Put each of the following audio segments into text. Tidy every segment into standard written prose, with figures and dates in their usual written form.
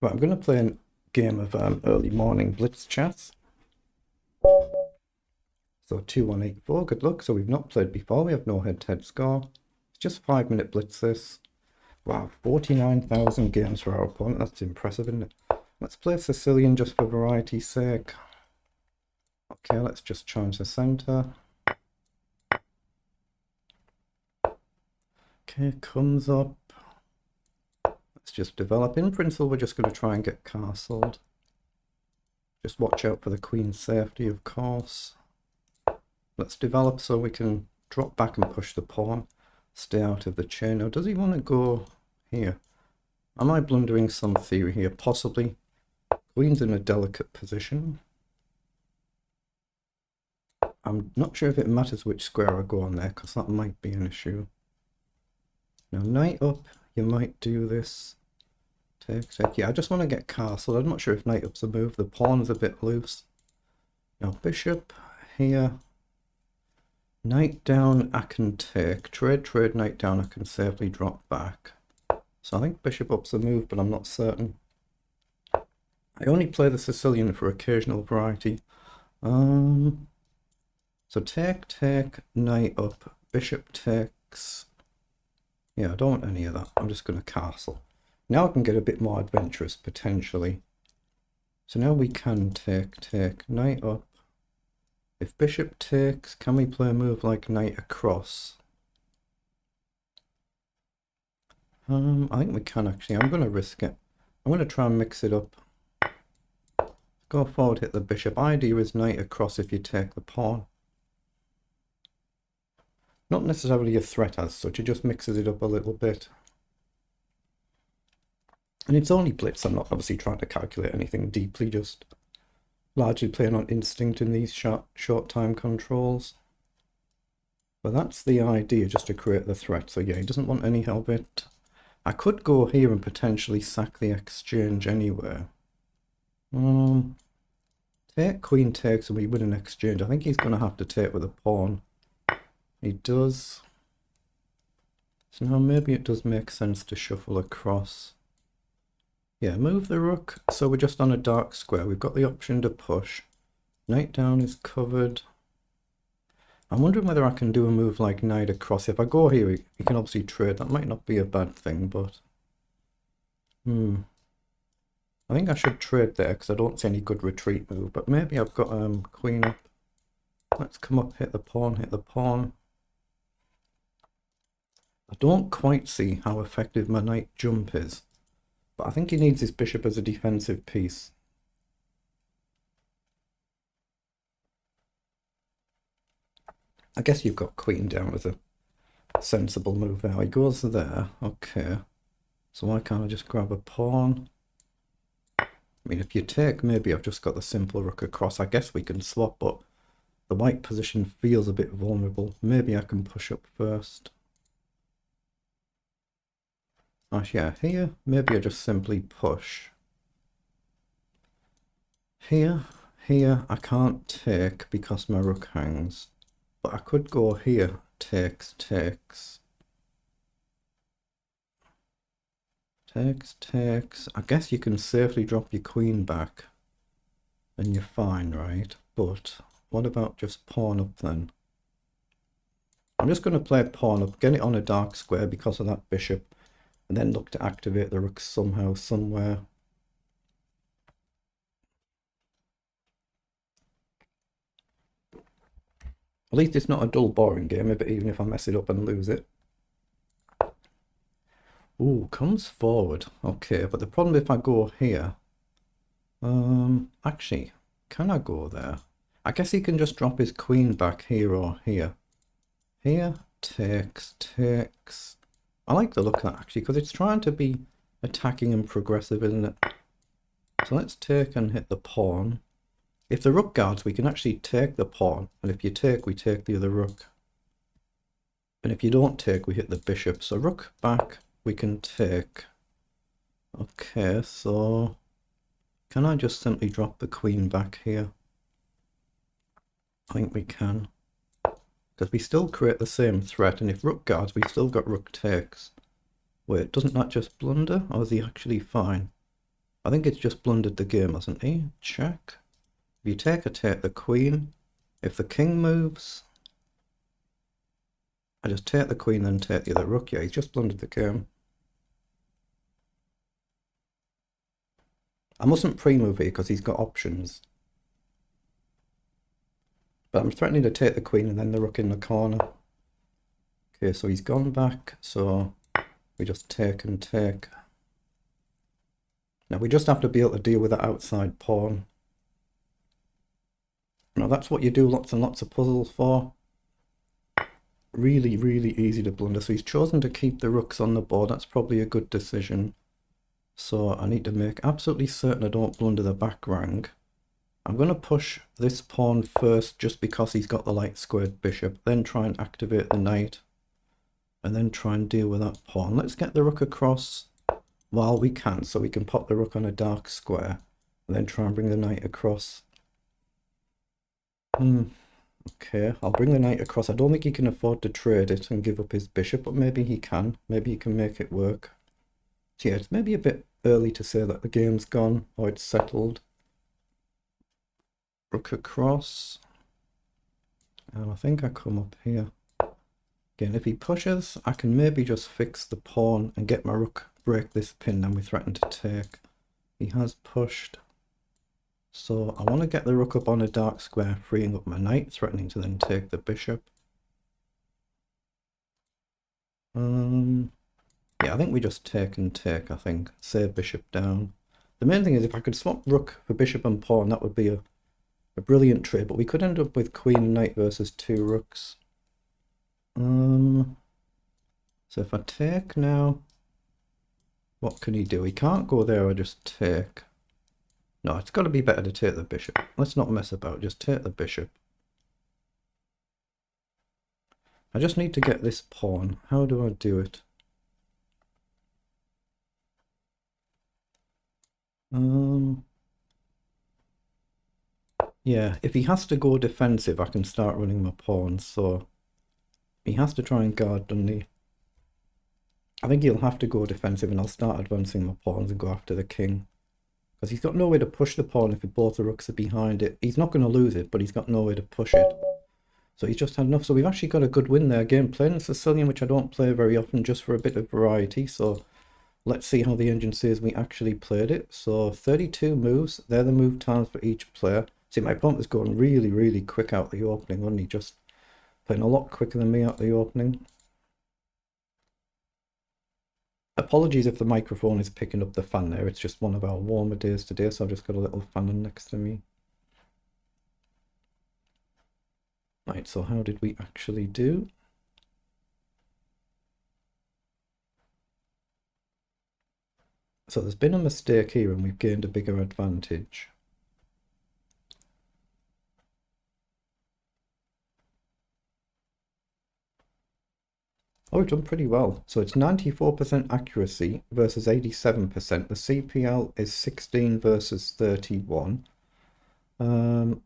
Right, I'm going to play a game of early morning blitz chess. So 2184, good luck. So we've not played before, we have no head-to-head score. It's just 5-minute blitz this. Wow, 49,000 games for our opponent, that's impressive, isn't it? Let's play Sicilian just for variety's sake. Okay, let's just change the center. Okay, comes up. Let's just develop. In principle, we're just going to try and get castled. Just watch out for the queen's safety, of course. Let's develop so we can drop back and push the pawn. Stay out of the chain. Now, does he want to go here? Am I blundering some theory here? Possibly. Queen's in a delicate position. I'm not sure if it matters which square I go on there, because that might be an issue. Now, knight up, you might do this. Take. Yeah, I just want to get castled. I'm not sure if knight up's a move. The pawn's a bit loose. Now, bishop here. Knight down, I can take. Trade, knight down, I can safely drop back. So I think bishop up's a move, but I'm not certain. I only play the Sicilian for occasional variety. So take, knight up, bishop takes. Yeah, I don't want any of that. I'm just going to castle. Now I can get a bit more adventurous, potentially. So now we can take, knight up. If bishop takes, can we play a move like knight across? I think we can actually. I'm going to risk it. I'm going to try and mix it up. Go forward, hit the bishop. Idea is knight across if you take the pawn. Not necessarily a threat as such, it just mixes it up a little bit. And it's only blitz, I'm not obviously trying to calculate anything deeply, just largely playing on instinct in these short time controls. But that's the idea, just to create the threat. So yeah, he doesn't want any help it. I could go here and potentially sack the exchange anywhere. Take, queen takes, and we win an exchange. I think he's going to have to take with a pawn. He does. So now maybe it does make sense to shuffle across. Yeah, move the rook. So we're just on a dark square. We've got the option to push. Knight down is covered. I'm wondering whether I can do a move like knight across. If I go here, we can obviously trade. That might not be a bad thing, but... I think I should trade there because I don't see any good retreat move. But maybe I've got queen up. Let's come up, hit the pawn, hit the pawn. I don't quite see how effective my knight jump is. But I think he needs his bishop as a defensive piece. I guess you've got queen down as a sensible move now. He goes there. Okay. So why can't I just grab a pawn? I mean, if you take, maybe I've just got the simple rook across. I guess we can swap, but the white position feels a bit vulnerable. Maybe I can push up first. Yeah, here, maybe I just simply push. Here, I can't take because my rook hangs. But I could go here, takes. I guess you can safely drop your queen back. And you're fine, right? But what about just pawn up then? I'm just going to play pawn up, get it on a dark square because of that bishop. And then look to activate the rook somehow, somewhere. At least it's not a dull, boring game, even if I mess it up and lose it. Ooh, comes forward. Okay, but the problem if I go here... actually, can I go there? I guess he can just drop his queen back here or here. Here, takes. I like the look of that actually, because it's trying to be attacking and progressive, isn't it? So let's take and hit the pawn. If the rook guards, we can actually take the pawn. And if you take, we take the other rook. And if you don't take, we hit the bishop. So rook back, we can take. Okay, so can I just simply drop the queen back here? I think we can. Because we still create the same threat, and if rook guards, we still got rook takes. Wait, doesn't that just blunder, or is he actually fine? I think it's just blundered the game, hasn't he? Check. If you take the queen. If the king moves, I just take the queen, then take the other rook. Yeah, he's just blundered the game. I mustn't pre-move here because he's got options. But I'm threatening to take the queen and then the rook in the corner. Okay, so he's gone back, so we just take and take. Now we just have to be able to deal with that outside pawn. Now that's what you do lots and lots of puzzles for. Really, really easy to blunder. So he's chosen to keep the rooks on the board. That's probably a good decision. So I need to make absolutely certain I don't blunder the back rank. I'm going to push this pawn first just because he's got the light squared bishop. Then try and activate the knight. And then try and deal with that pawn. Let's get the rook across while we can. So we can pop the rook on a dark square. And then try and bring the knight across. Okay, I'll bring the knight across. I don't think he can afford to trade it and give up his bishop, but maybe he can. Maybe he can make it work. So yeah, it's maybe a bit early to say that the game's gone or it's settled. Rook across. And I think I come up here. Again, if he pushes, I can maybe just fix the pawn and get my rook, break this pin, then we threaten to take. He has pushed. So I want to get the rook up on a dark square, freeing up my knight, threatening to then take the bishop. Yeah, I think we just take and take, I think. Save bishop down. The main thing is if I could swap rook for bishop and pawn, that would be a brilliant trade, but we could end up with queen and knight versus two rooks. So if I take now, what can he do? He can't go there or just take. No, it's got to be better to take the bishop. Let's not mess about, just take the bishop. I just need to get this pawn. How do I do it? Yeah, if he has to go defensive, I can start running my pawns, so he has to try and guard, doesn't he? I think he'll have to go defensive and I'll start advancing my pawns and go after the king. Because he's got no way to push the pawn if both the rooks are behind it. He's not going to lose it, but he's got no way to push it. So he's just had enough. So we've actually got a good win there. Again, playing Sicilian, which I don't play very often, just for a bit of variety. So let's see how the engine says we actually played it. So 32 moves. They're the move times for each player. See, my opponent was going really, really quick out the opening, wasn't he? Just playing a lot quicker than me out the opening. Apologies if the microphone is picking up the fan there. It's just one of our warmer days today, so I've just got a little fan next to me. Right, so how did we actually do? So there's been a mistake here and we've gained a bigger advantage. Oh, we've done pretty well. So it's 94% accuracy versus 87%. The CPL is 16 versus 31. And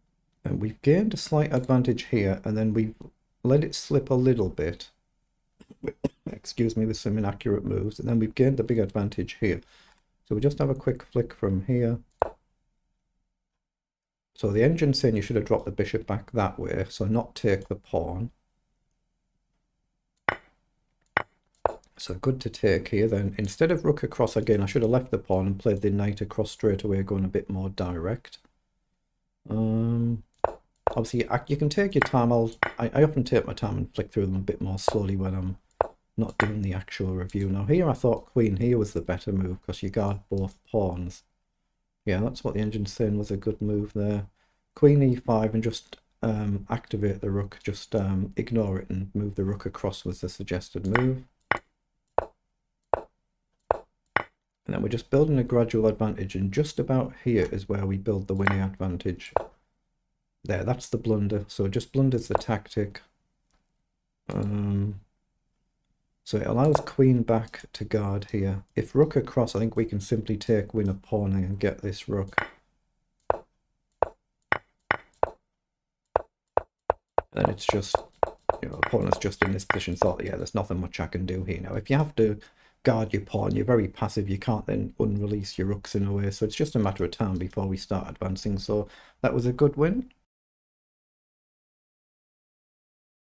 we've gained a slight advantage here, and then we've let it slip a little bit. Excuse me, with some inaccurate moves. And then we've gained the big advantage here. So we just have a quick flick from here. So the engine's saying you should have dropped the bishop back that way, so not take the pawn. So good to take here then. Instead of rook across again, I should have left the pawn and played the knight across straight away, going a bit more direct. Obviously, you can take your time. I often take my time and flick through them a bit more slowly when I'm not doing the actual review. Now here I thought queen here was the better move because you guard both pawns. Yeah, that's what the engine's saying was a good move there. Queen e5 and just activate the rook. Just ignore it and move the rook across was the suggested move. And then we're just building a gradual advantage, and just about here is where we build the winning advantage. There, that's the blunder. So it just blunders the tactic. So it allows queen back to guard here. If rook across, I think we can simply take win a pawn and get this rook. And then it's just, you know, opponent's just in this position, so yeah, there's nothing much I can do here. Now, if you have to guard your pawn. You're very passive. You can't then unrelease your rooks in a way. So it's just a matter of time before we start advancing. So that was a good win.